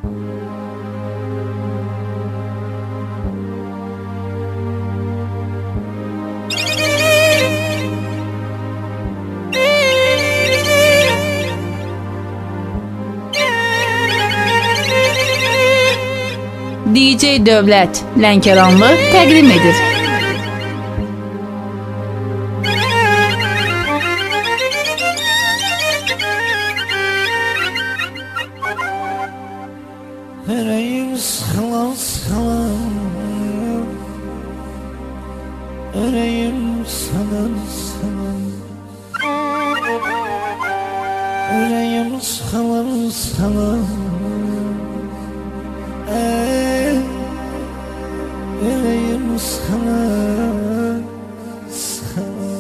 DJ Dövlət Lənkəranlı təqdim edir. Yüreğim sıkılan sıkılan, yüreğim salan salan, yüreğim sıkılan sıkılan, yüreğim sıkılan sıkılan.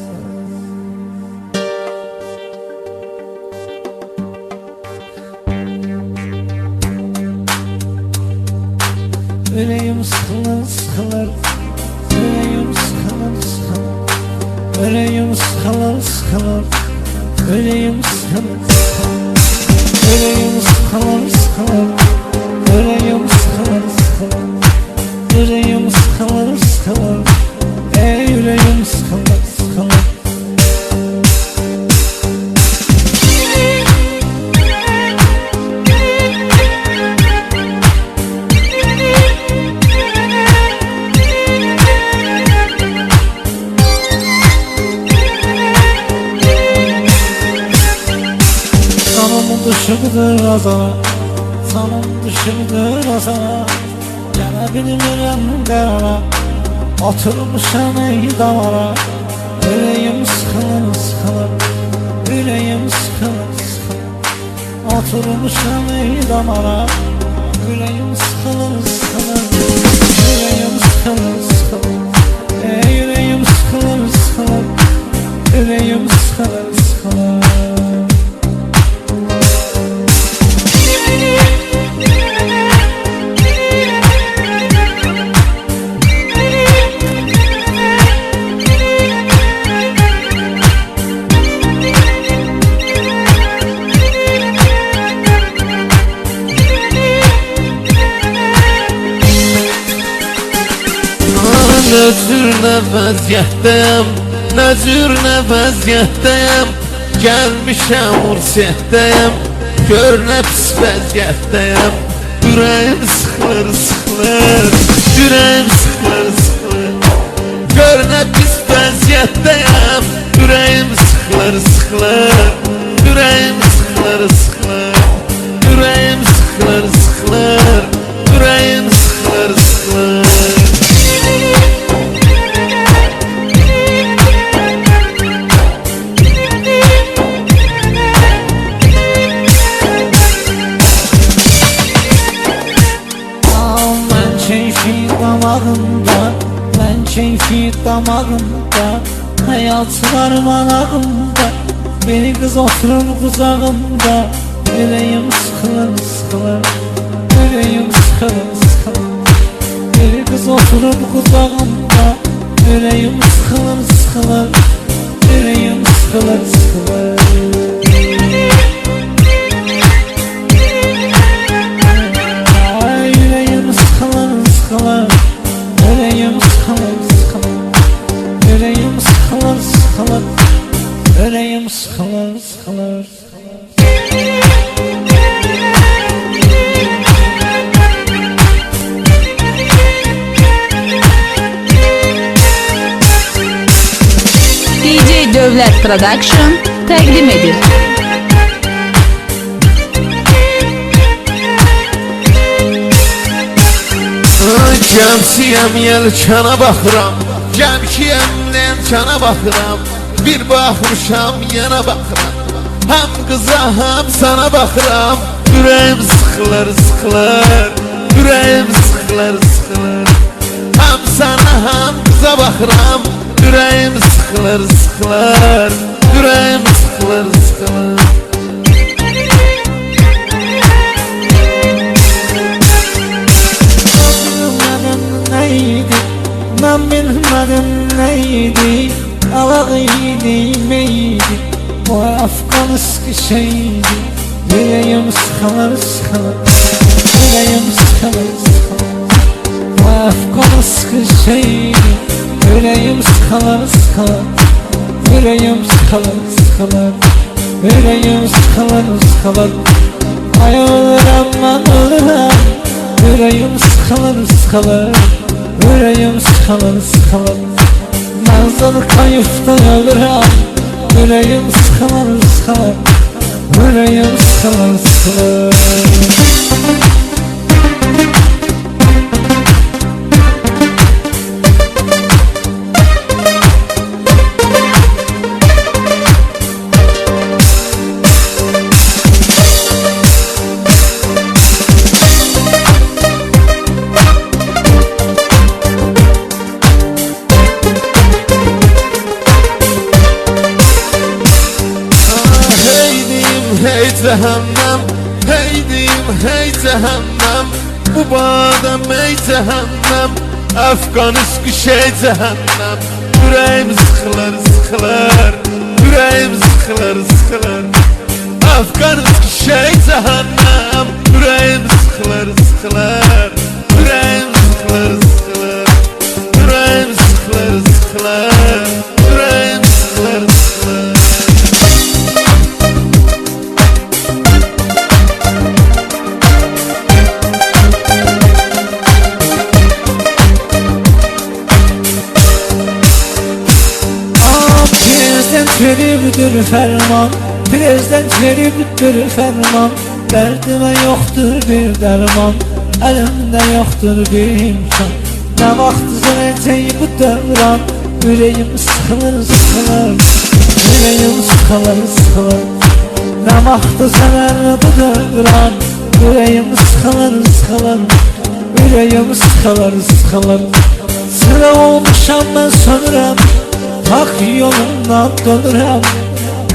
Yüreğim sıkılan sıkılan, yüreğim sıkılan sıkılan, yüreğim sıkılan sıkılan, yüreğim sıkılan sıkılan, yüreğim sıkılan sıkılan, yüreğim sıkılan sıkılan, yüreğim sıkılan sıkılan, yüreğim sıkılan sıkılan. Düşürdür azana, sanım düşürdür azana. Yana bilmirəm qərara, oturmuşam ey davara. Yüreğim sıkılır sıkılır, yüreğim sıkılır sıkılır, oturmuşam ey davara. Yüreğim sıkılır sıkılır, yüreğim sıkılır sıkılır, yüreğim sıkılır sıkılır, yüreğim sıkılır sıkılır. Nəcür vəziyyətdəyəm, nəcür vəziyyətdəyəm. Gəlmişəm ursiyyətdəyəm, gör nə pis vəziyyətdəyəm. Ürəyim sıxılır sıxılır, ürəyim sıxılır sıxılır, gör nə pis vəziyyətdəyəm. Ürəyim sıxılır sıxılır, ürəyim sıxılır sıxılır, ürəyim sıxılır sıxılır, ürəyim sıxılır sıxılır. Ben keyfi damağımda, hayat var manağımda. Beni kız oturur kucağımda. Yüreğim sıkılır sıkılır, yüreğim sıkılır sıkılır, beni kız oturur kucağımda. Yüreğim sıkılır sıkılır, yüreğim sıkılır sıkılır. Yüreğim sıkılır sıkılır, yüreğim sıkılır sıkılır, yüreğim sıkılır sıkılır, yüreğim sıkılır sıkılır. DJ Dövlət Production təqdim edir. Gəmsiyəm yelkana baxıram, gəmkiyəm lənkana baxıram. Bir baxmışam yana baxıram, həm qıza həm sana baxıram. Ürəyim sıxılır sıxılır, ürəyim sıxılır sıxılır, həm sana həm qıza baxıram. Ürəyim sıxılır sıxılır, ürəyim sıxılır sıxılır. Ben bilmedim neydi, alağıydı meydi, o Afgan eski şeydi. Yüreğim sıkılır sıkılır, yüreğim sıkılır Afganı sıkışayım Yüreğim sıkılır sıkılır Yüreğim sıkılır sıkılır Yüreğim sıkılır sıkılır Ay ölürüm ben ölürüm Yüreğim sıkılır sıkılır Yüreğim sıkılır sıkılır Manzara kayıpta ölürüm Yüreğim sıkılır sıkılır Yüreğim sıkılır sıkılır Hey cehennem, hey diyim hey cehennem Bu badem ey cehennem Afgan üsküş ey cehennem Yüreğim sıkılır sıkılır Yüreğim sıkılır sıkılır Afgan üsküş ey cehennem Yüreğim sıkılır sıkılır Yüreğim sıkılır sıkılır Yüreğim sıkılır sıkılır Yüreğim sıkılır sıkılır Veribdir ferman Prezident veribdir ferman Derdime yoktur bir derman Elimde yoktur bir imkan Ne vakti söneceği bu devran Yüreğim sıkılır sıkılır Yüreğim sıkılır sıkılır Ne vakti söner bu devran Yüreğim sıkılır sıkılır Yüreğim sıkılır sıkılır Sıra olmuşam ben sönürüm Hak yolundan dönürəm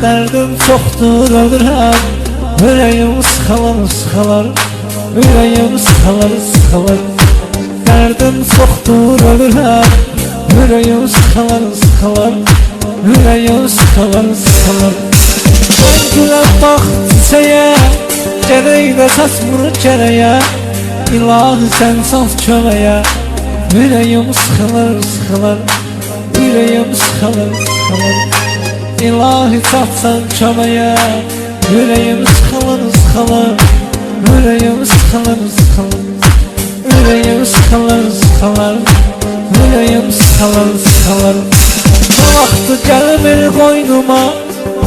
Derdim çoktur ölürəm Yüreğim sıkılır sıkılır Yüreğim sıkılır sıkılır Derdim çoktur ölürəm Yüreğim sıkılır sıkılır Yüreğim sıkılır sıkılır Ben gülen bak çiçeğe Gerek de saçmır kereye İlahi sen saf çömeye Yüreğim sıkılır sıkılır Yüreğim sıkılır sıkılır İlahi çatsan çömeye Yüreğim sıkılır sıkılır Yüreğim sıkılır sıkılır Yüreğim sıkılır sıkılır Yüreğim sıkılır sıkılır Ne vakti gelmir koynuma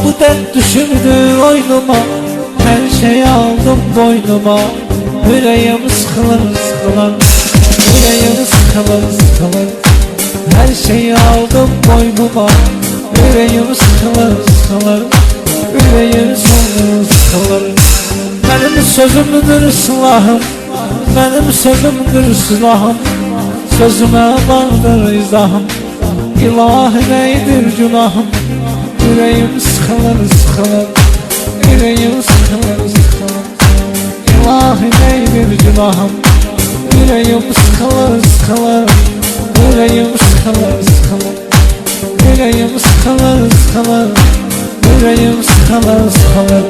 Bu dert düşürdü oynuma Her şeyi aldım boynuma Yüreğim sıkılır sıkılır Yüreğim sıkılır sıkılır Her şeyi aldım boynuma Yüreğim sıkılır sıkılır Yüreğim sıkılır sıkılır Benim sözümdür silahım Benim sözümdür silahım Sözüme vardır izahım İlahi neydir günahım Yüreğim sıkılır sıkılır Yüreğim sıkılır sıkılır İlahi neydir günahım Yüreğim sıkılır sıkılır Yüreğim sıkılır sıkılır Yüreğim sıkılır sıkılır Yüreğim sıkılır sıkılır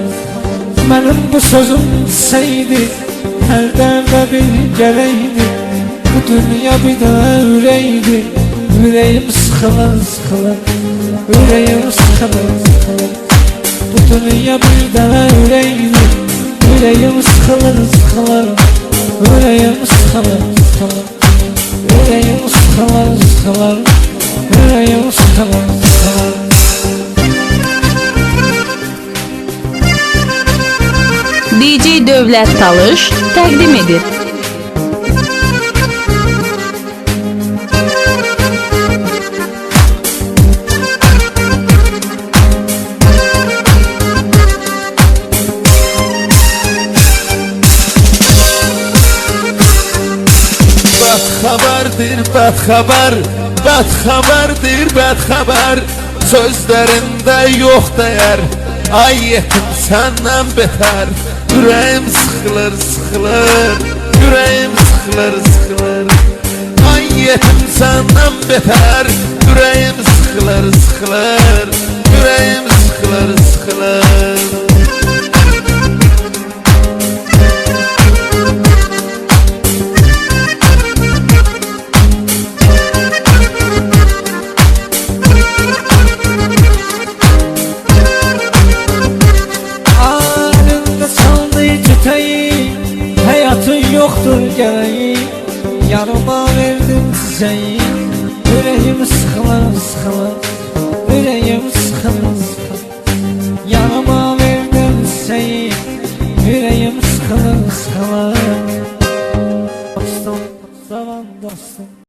Benim bu sözüm seydi Her derde bir geleydi Bu dünya bir de üreydi Yüreğim sıkılır sıkılır Yüreğim sıkılır sıkılır Bu dünya bir de üreydi Yüreğim sıkılır sıkılır Yüreğim sıkılır sıkılır Yüreğim sıkılır sıkılır Yüreğim sıkılır sıkılır DJ Dövlət Talış təqdim edir. Bad haber, bad haberdir bad haber Sözlerinde yok değer Ay yetim senden beter Yüreğim sıkılır sıkılır Yüreğim sıkılır sıkılır Ay yetim senden beter Yüreğim sıkılır sıkılır Yüreğim sıkılır sıkılır gereği Yarıma verdim çiçeği Yüreğim sıkılır sıkılır Yüreğim sıkılır sıkılır Yarıma verdim çiçeği Yüreğim sıkılır sıkılır Dostum, zaman dostum